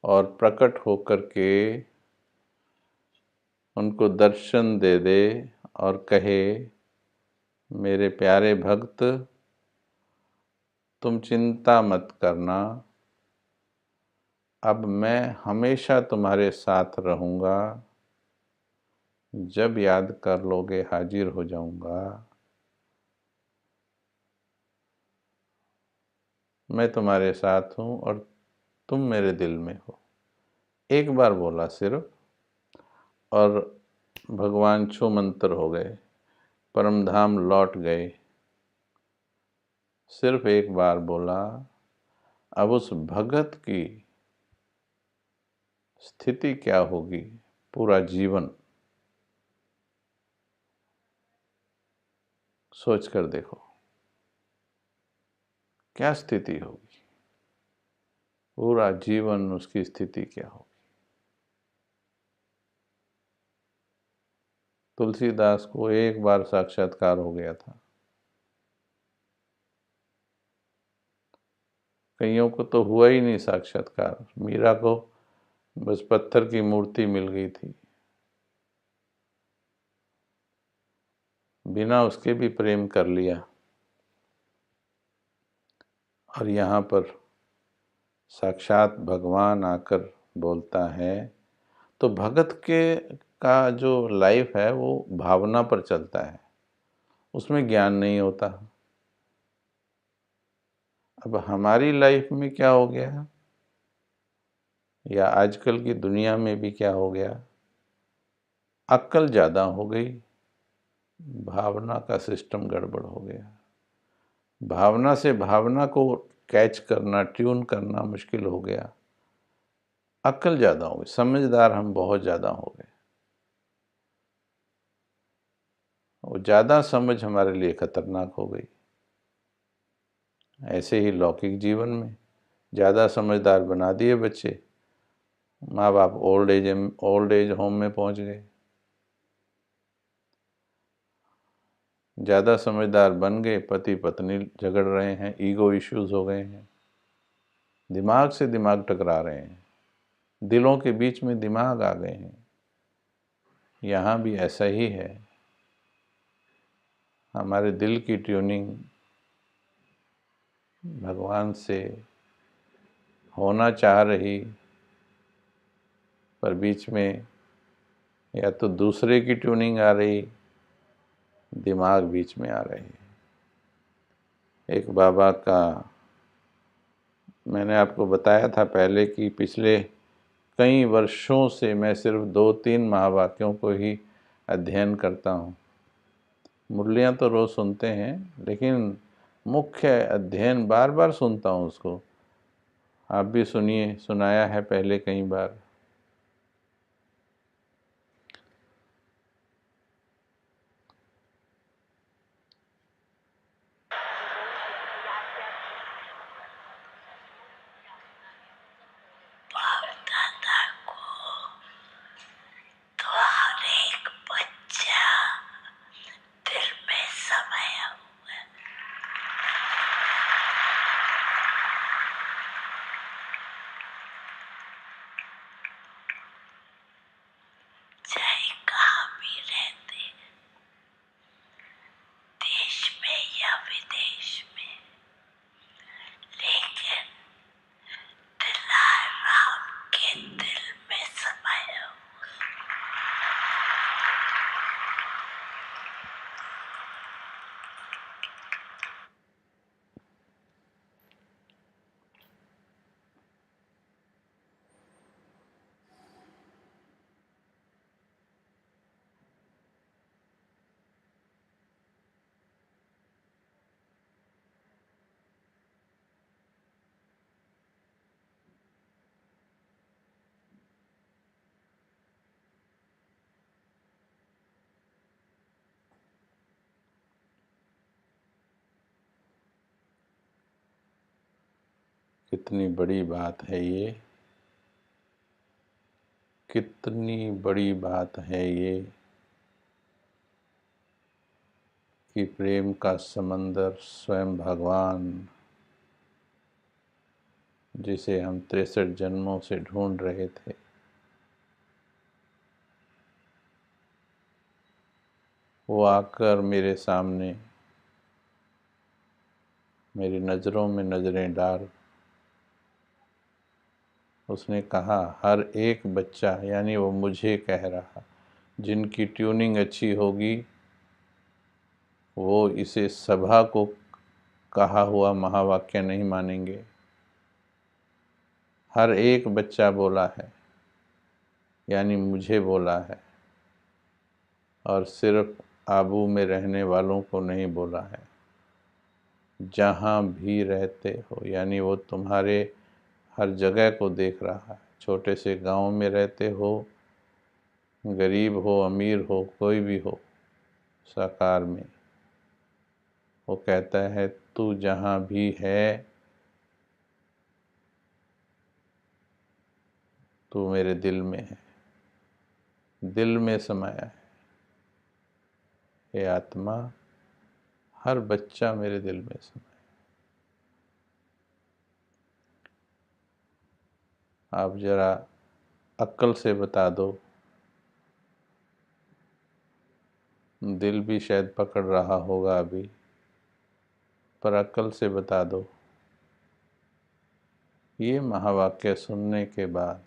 A: और प्रकट होकर के उनको दर्शन दे दे और कहे, मेरे प्यारे भक्त, तुम चिंता मत करना, अब मैं हमेशा तुम्हारे साथ रहूँगा, जब याद कर लोगे हाजिर हो जाऊँगा, मैं तुम्हारे साथ हूँ और तुम मेरे दिल में हो। एक बार बोला सिर्फ, और भगवान छू मंतर हो गए, परम धाम लौट गए। सिर्फ एक बार बोला। अब उस भगत की स्थिति क्या होगी पूरा जीवन, सोच कर देखो क्या स्थिति होगी। पूरा जीवन उसकी स्थिति क्या होगी। तुलसीदास को एक बार साक्षात्कार हो गया था, कईयों को तो हुआ ही नहीं साक्षात्कार। मीरा को बस पत्थर की मूर्ति मिल गई थी, बिना उसके भी प्रेम कर लिया। और यहाँ पर साक्षात भगवान आकर बोलता है। तो भगत के का जो लाइफ है वो भावना पर चलता है, उसमें ज्ञान नहीं होता। अब हमारी लाइफ में क्या हो गया, या आजकल की दुनिया में भी क्या हो गया, अक्ल ज़्यादा हो गई, भावना का सिस्टम गड़बड़ हो गया। भावना से भावना को कैच करना, ट्यून करना मुश्किल हो गया। अक्ल ज़्यादा हो गई, समझदार हम बहुत ज़्यादा हो गए। वो ज़्यादा समझ हमारे लिए खतरनाक हो गई। ऐसे ही लौकिक जीवन में ज़्यादा समझदार बना दिए बच्चे, माँ बाप ओल्ड एज होम में पहुँच गए। ज़्यादा समझदार बन गए, पति पत्नी झगड़ रहे हैं, ईगो इश्यूज हो गए हैं, दिमाग से दिमाग टकरा रहे हैं, दिलों के बीच में दिमाग आ गए हैं। यहाँ भी ऐसा ही है। हमारे दिल की ट्यूनिंग भगवान से होना चाह रही, पर बीच में या तो दूसरे की ट्यूनिंग आ रही, दिमाग बीच में आ रही। एक बाबा का मैंने आपको बताया था पहले कि पिछले कई वर्षों से मैं सिर्फ 2-3 महावाक्यों को ही अध्ययन करता हूँ। मुरलियाँ तो रोज़ सुनते हैं, लेकिन मुख्य अध्ययन बार बार सुनता हूँ उसको। आप भी सुनिए, सुनाया है पहले कई बार। कितनी बड़ी बात है ये, कितनी बड़ी बात है ये कि प्रेम का समंदर स्वयं भगवान, जिसे हम 63 जन्मों से ढूंढ रहे थे, वो आकर मेरे सामने मेरी नज़रों में नज़रें डाल उसने कहा, हर एक बच्चा, यानी वो मुझे कह रहा, जिनकी ट्यूनिंग अच्छी होगी वो इसे सभा को कहा हुआ महावाक्य नहीं मानेंगे। हर एक बच्चा बोला है, यानी मुझे बोला है, और सिर्फ आबू में रहने वालों को नहीं बोला है, जहाँ भी रहते हो, यानी वो तुम्हारे हर जगह को देख रहा है। छोटे से गांव में रहते हो, गरीब हो अमीर हो कोई भी हो, साकार में वो कहता है तू जहाँ भी है तू मेरे दिल में है, दिल में समाया है। हे आत्मा, हर बच्चा मेरे दिल में समाया। आप जरा अक्ल से बता दो, दिल भी शायद पकड़ रहा होगा अभी, पर अक्ल से बता दो, ये महावाक्य सुनने के बाद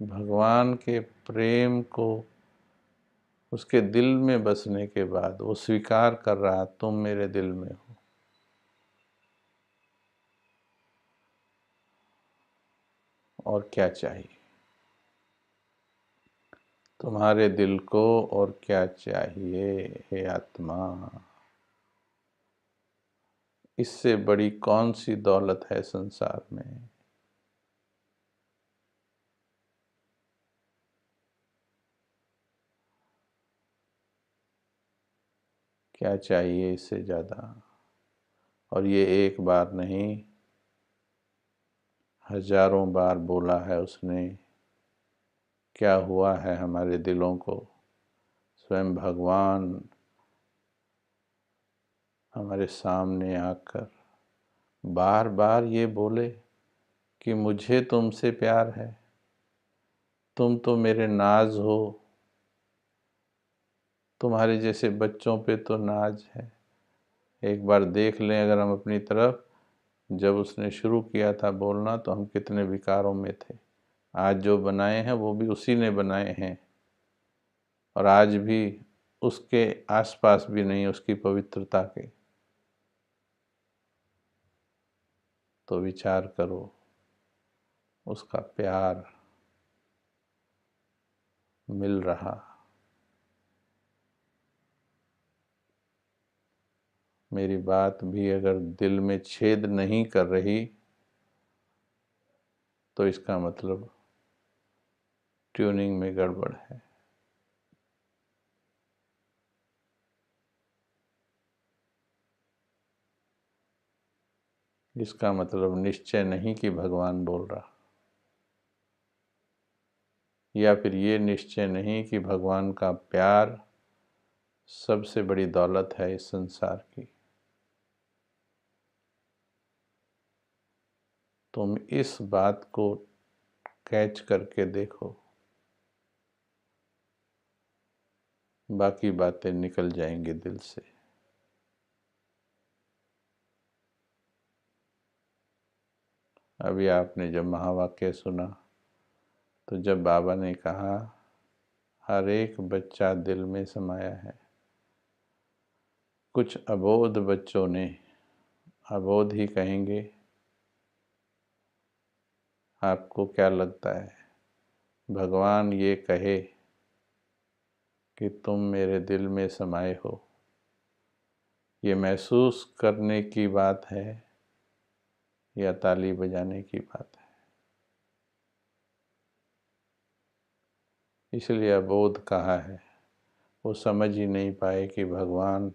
A: भगवान के प्रेम को उसके दिल में बसने के बाद वो स्वीकार कर रहा, तुम मेरे दिल में हो। और क्या चाहिए तुम्हारे दिल को, और क्या चाहिए हे आत्मा? इससे बड़ी कौन सी दौलत है संसार में? क्या चाहिए इससे ज़्यादा? और ये एक बार नहीं, हजारों बार बोला है उसने। क्या हुआ है हमारे दिलों को? स्वयं भगवान हमारे सामने आकर बार बार ये बोले कि मुझे तुमसे प्यार है, तुम तो मेरे नाज हो, तुम्हारे जैसे बच्चों पे तो नाज है। एक बार देख लें अगर हम अपनी तरफ, जब उसने शुरू किया था बोलना तो हम कितने विकारों में थे। आज जो बनाए हैं वो भी उसी ने बनाए हैं, और आज भी उसके आसपास भी नहीं उसकी पवित्रता के। तो विचार करो, उसका प्यार मिल रहा। मेरी बात भी अगर दिल में छेद नहीं कर रही तो इसका मतलब ट्यूनिंग में गड़बड़ है। इसका मतलब निश्चय नहीं कि भगवान बोल रहा, या फिर ये निश्चय नहीं कि भगवान का प्यार सबसे बड़ी दौलत है इस संसार की। तुम इस बात को कैच करके देखो, बाकी बातें निकल जाएंगी दिल से। अभी आपने जब महावाक्य सुना तो जब बाबा ने कहा हर एक बच्चा दिल में समाया है, कुछ अबोध बच्चों ने, अबोध ही कहेंगे, आपको क्या लगता है भगवान ये कहे कि तुम मेरे दिल में समाये हो, ये महसूस करने की बात है या ताली बजाने की बात है? इसलिए अबोध कहा है। वो समझ ही नहीं पाए कि भगवान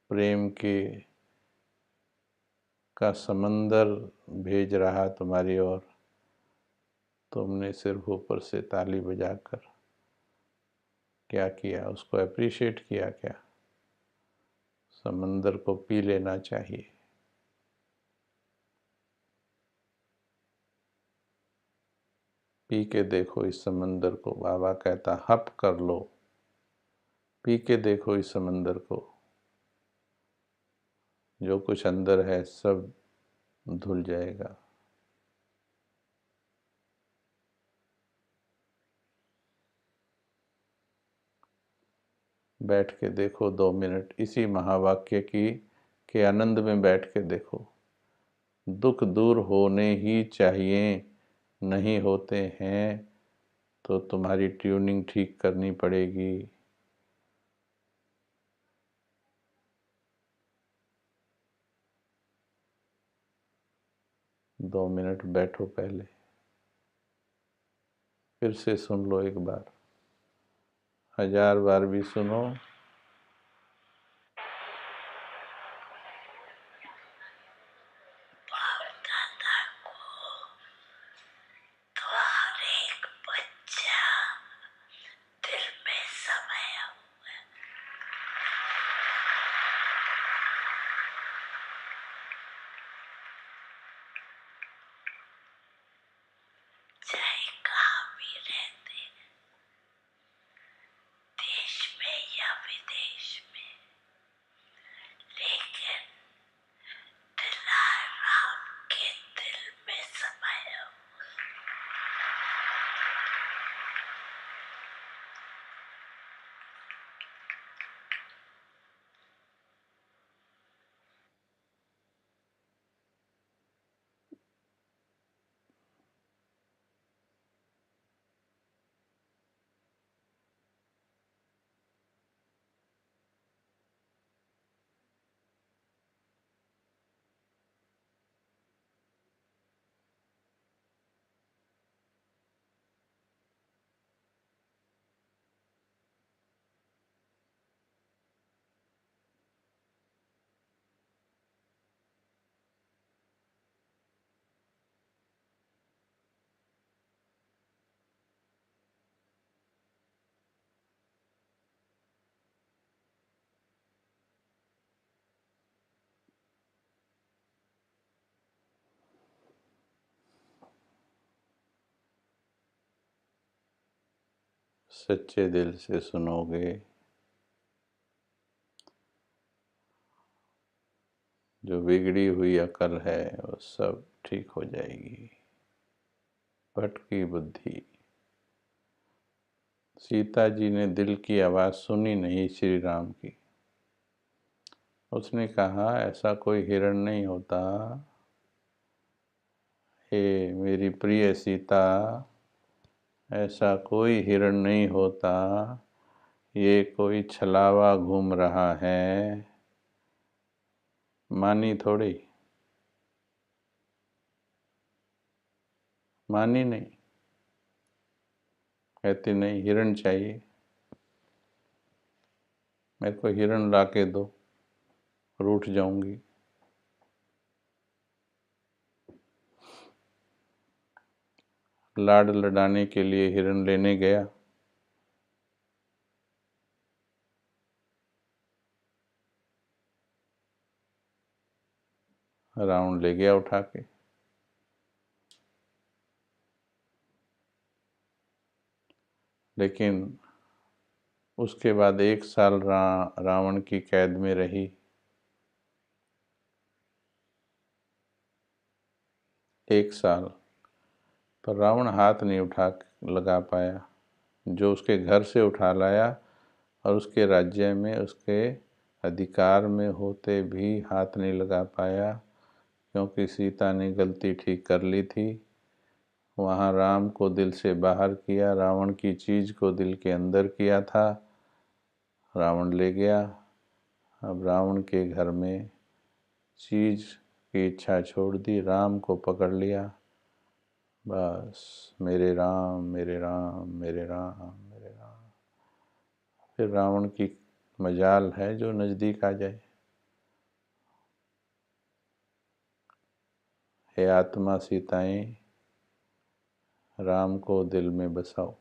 A: प्रेम के का समंदर भेज रहा तुम्हारी ओर, तुमने सिर्फ ऊपर से ताली बजाकर क्या किया? उसको अप्रिशिएट किया क्या? समंदर को पी लेना चाहिए। पी के देखो इस समंदर को, बाबा कहता हप कर लो, पी के देखो इस समंदर को, जो कुछ अंदर है सब धुल जाएगा। बैठ के देखो 2 मिनट इसी महावाक्य की के आनंद में बैठ के देखो। दुख दूर होने ही चाहिए, नहीं होते हैं तो तुम्हारी ट्यूनिंग ठीक करनी पड़ेगी। 2 मिनट बैठो, पहले फिर से सुन लो एक बार, 1000 बार भी सुनो। सच्चे दिल से सुनोगे, जो बिगड़ी हुई अकल है वो सब ठीक हो जाएगी। भटकी बुद्धि। सीता जी ने दिल की आवाज़ सुनी नहीं श्री राम की। उसने कहा ऐसा कोई हिरण नहीं होता, हे मेरी प्रिय सीता, ऐसा कोई हिरण नहीं होता, ये कोई छलावा घूम रहा है। मानी थोड़ी, मानी नहीं, कहती नहीं हिरण चाहिए, मेरे को हिरण ला के दो, रूठ जाऊंगी। लाड लडाने के लिए हिरण लेने गया, रावण ले गया उठा के। लेकिन उसके बाद 1 साल रावण की कैद में रही। 1 साल पर रावण हाथ नहीं उठा लगा पाया। जो उसके घर से उठा लाया और उसके राज्य में उसके अधिकार में होते भी हाथ नहीं लगा पाया, क्योंकि सीता ने गलती ठीक कर ली थी। वहाँ राम को दिल से बाहर किया, रावण की चीज़ को दिल के अंदर किया था। रावण ले गया। अब रावण के घर में चीज़ की इच्छा छोड़ दी, राम को पकड़ लिया। बस मेरे राम मेरे राम मेरे राम मेरे राम। फिर रावण की मजाल है जो नज़दीक आ जाए। हे आत्मा सीताएं, राम को दिल में बसाओ।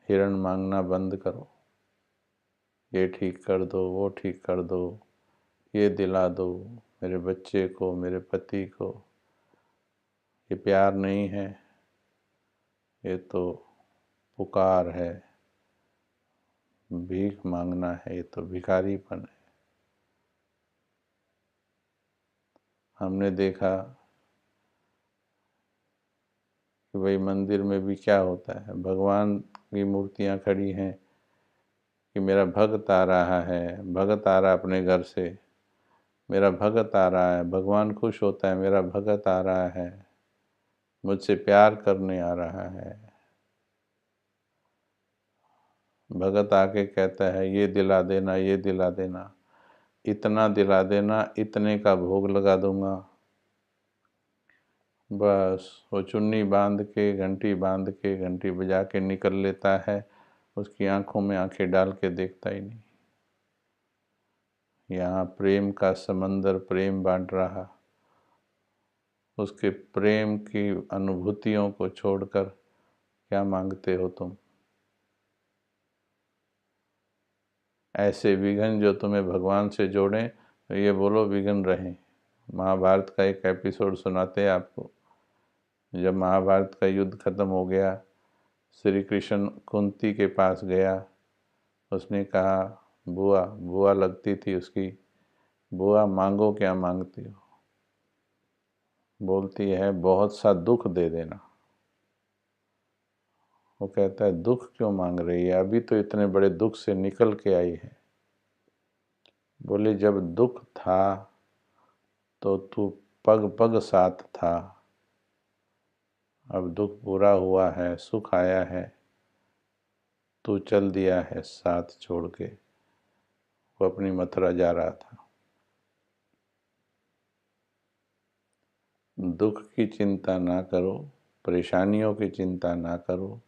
A: हिरण मांगना बंद करो, ये ठीक कर दो, वो ठीक कर दो, ये दिला दो मेरे बच्चे को, मेरे पति को। ये प्यार नहीं है, ये तो पुकार है, भीख मांगना है, ये तो भिखारीपन है। हमने देखा कि भाई मंदिर में भी क्या होता है, भगवान की मूर्तियां खड़ी हैं कि मेरा भक्त आ रहा है, भगत आ रहा है अपने घर से, मेरा भगत आ रहा है, भगवान खुश होता है, मेरा भगत आ रहा है, मुझसे प्यार करने आ रहा है। भगत आके कहता है ये दिला देना, ये दिला देना, इतना दिला देना, इतने का भोग लगा दूंगा। बस वो चुन्नी बांध के, घंटी बांध के, घंटी बजा के निकल लेता है, उसकी आंखों में आंखें डाल के देखता ही नहीं। यहाँ प्रेम का समंदर प्रेम बांट रहा, उसके प्रेम की अनुभूतियों को छोड़कर क्या मांगते हो तुम? ऐसे विघ्न जो तुम्हें भगवान से जोड़ें तो ये बोलो विघ्न रहें। महाभारत का एक एपिसोड सुनाते हैं आपको। जब महाभारत का युद्ध खत्म हो गया, श्री कृष्ण कुंती के पास गया, उसने कहा, बुआ, बुआ लगती थी उसकी, बुआ मांगो, क्या मांगती हो? बोलती है बहुत सा दुख दे देना। वो कहता है दुख क्यों मांग रही है, अभी तो इतने बड़े दुख से निकल के आई है। बोले जब दुख था तो तू पग पग साथ था, अब दुख पूरा हुआ है, सुख आया है, तू चल दिया है साथ छोड़ के। वो अपनी मथुरा जा रहा था। दुख की चिंता ना करो, परेशानियों की चिंता ना करो,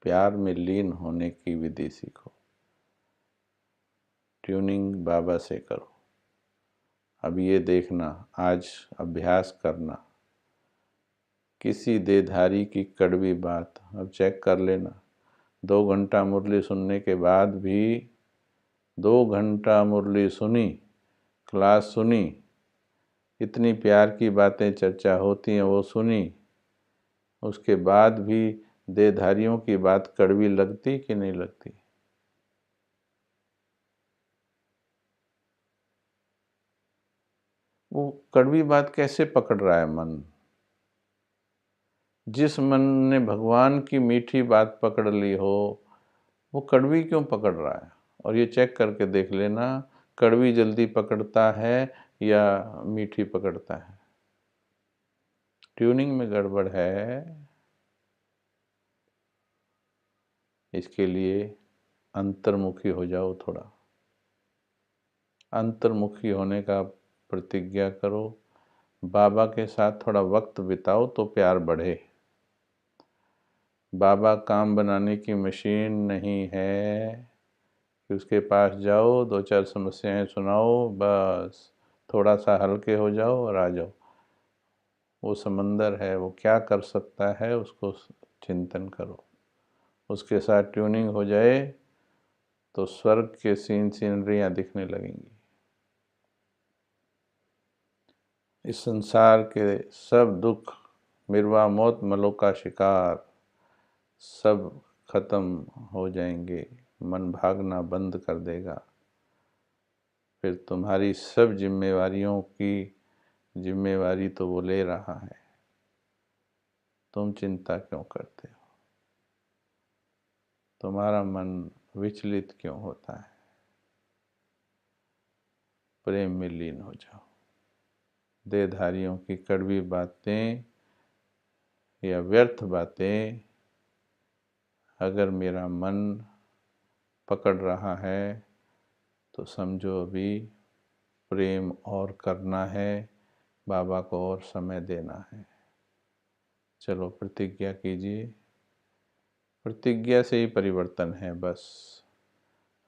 A: प्यार में लीन होने की विधि सीखो। ट्यूनिंग बाबा से करो। अब ये देखना, आज अभ्यास करना, किसी देधारी की कड़वी बात अब चेक कर लेना। 2 घंटा मुरली सुनने के बाद भी, 2 घंटा मुरली सुनी, क्लास सुनी, इतनी प्यार की बातें चर्चा होती हैं वो सुनी, उसके बाद भी देहधारियों की बात कड़वी लगती कि नहीं लगती? वो कड़वी बात कैसे पकड़ रहा है मन? जिस मन ने भगवान की मीठी बात पकड़ ली हो, वो कड़वी क्यों पकड़ रहा है? और ये चेक करके देख लेना, कड़वी जल्दी पकड़ता है या मीठी पकड़ता है। ट्यूनिंग में गड़बड़ है। इसके लिए अंतर्मुखी हो जाओ थोड़ा। अंतर्मुखी होने का प्रतिज्ञा करो। बाबा के साथ थोड़ा वक्त बिताओ तो प्यार बढ़े। बाबा काम बनाने की मशीन नहीं है कि उसके पास जाओ, 2-4 समस्याएं सुनाओ, बस थोड़ा सा हल्के हो जाओ और आ जाओ। वो समंदर है, वो क्या कर सकता है उसको चिंतन करो। उसके साथ ट्यूनिंग हो जाए तो स्वर्ग के सीनरियाँ दिखने लगेंगी। इस संसार के सब दुख, मिर्वा मौत मलों का शिकार, सब खत्म हो जाएंगे। मन भागना बंद कर देगा। फिर तुम्हारी सब जिम्मेवारियों की जिम्मेवारी तो वो ले रहा है, तुम चिंता क्यों करते हो? तुम्हारा मन विचलित क्यों होता है? प्रेम में लीन हो जाओ। देहधारियों की कड़वी बातें या व्यर्थ बातें अगर मेरा मन पकड़ रहा है तो समझो अभी प्रेम और करना है, बाबा को और समय देना है। चलो प्रतिज्ञा कीजिए। प्रतिज्ञा से ही परिवर्तन है बस।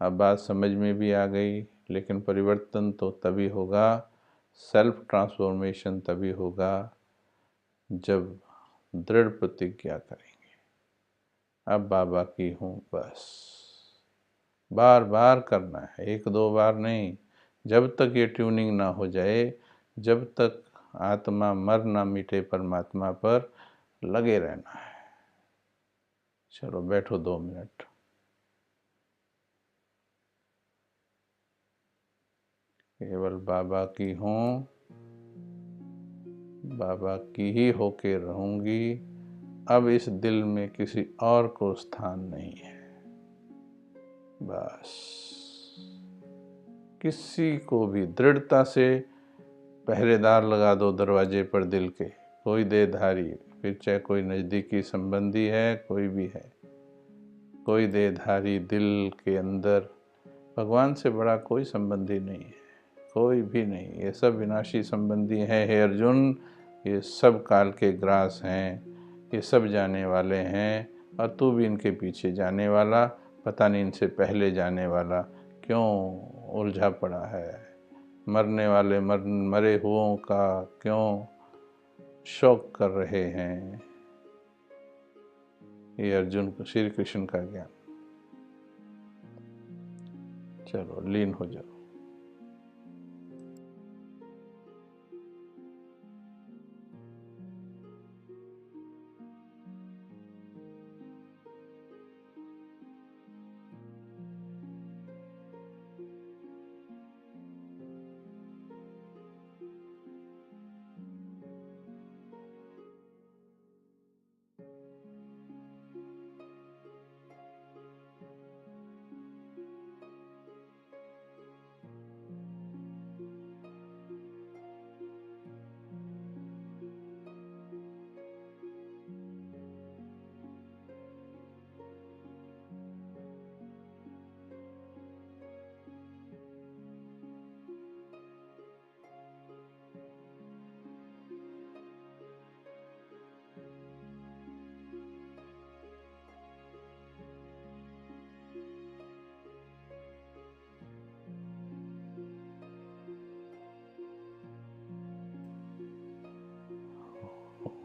A: अब बात समझ में भी आ गई, लेकिन परिवर्तन तो तभी होगा, सेल्फ ट्रांसफॉर्मेशन तभी होगा जब दृढ़ प्रतिज्ञा करेंगे, अब बाबा की हूँ बस। बार बार करना है, एक दो बार नहीं। जब तक ये ट्यूनिंग ना हो जाए, जब तक आत्मा मर ना मिटे परमात्मा पर, लगे रहना है। चलो बैठो 2 मिनट। केवल बाबा की हूँ, बाबा की ही होके रहूंगी। अब इस दिल में किसी और को स्थान नहीं है। बस किसी को भी दृढ़ता से पहरेदार लगा दो दरवाजे पर दिल के, कोई देधारी, फिर चाहे कोई नज़दीकी संबंधी है, कोई भी है, कोई देधारी दिल के अंदर। भगवान से बड़ा कोई संबंधी नहीं है, कोई भी नहीं। ये सब विनाशी संबंधी हैं हे अर्जुन, ये सब काल के ग्रास हैं, ये सब जाने वाले हैं, और तू भी इनके पीछे जाने वाला, पता नहीं इनसे पहले जाने वाला क्यों उलझा पड़ा है। मरने वाले मरे हुओं का क्यों शोक कर रहे हैं। ये अर्जुन को श्री कृष्ण का ज्ञान। चलो लीन हो जाओ।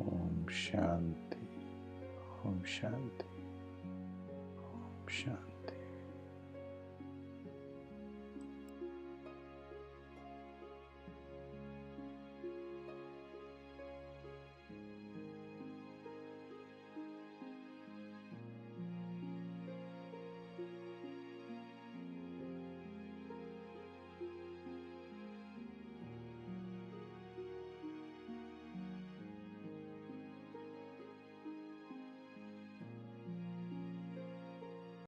A: ओम शांति, ओम शांति, ओम शांति।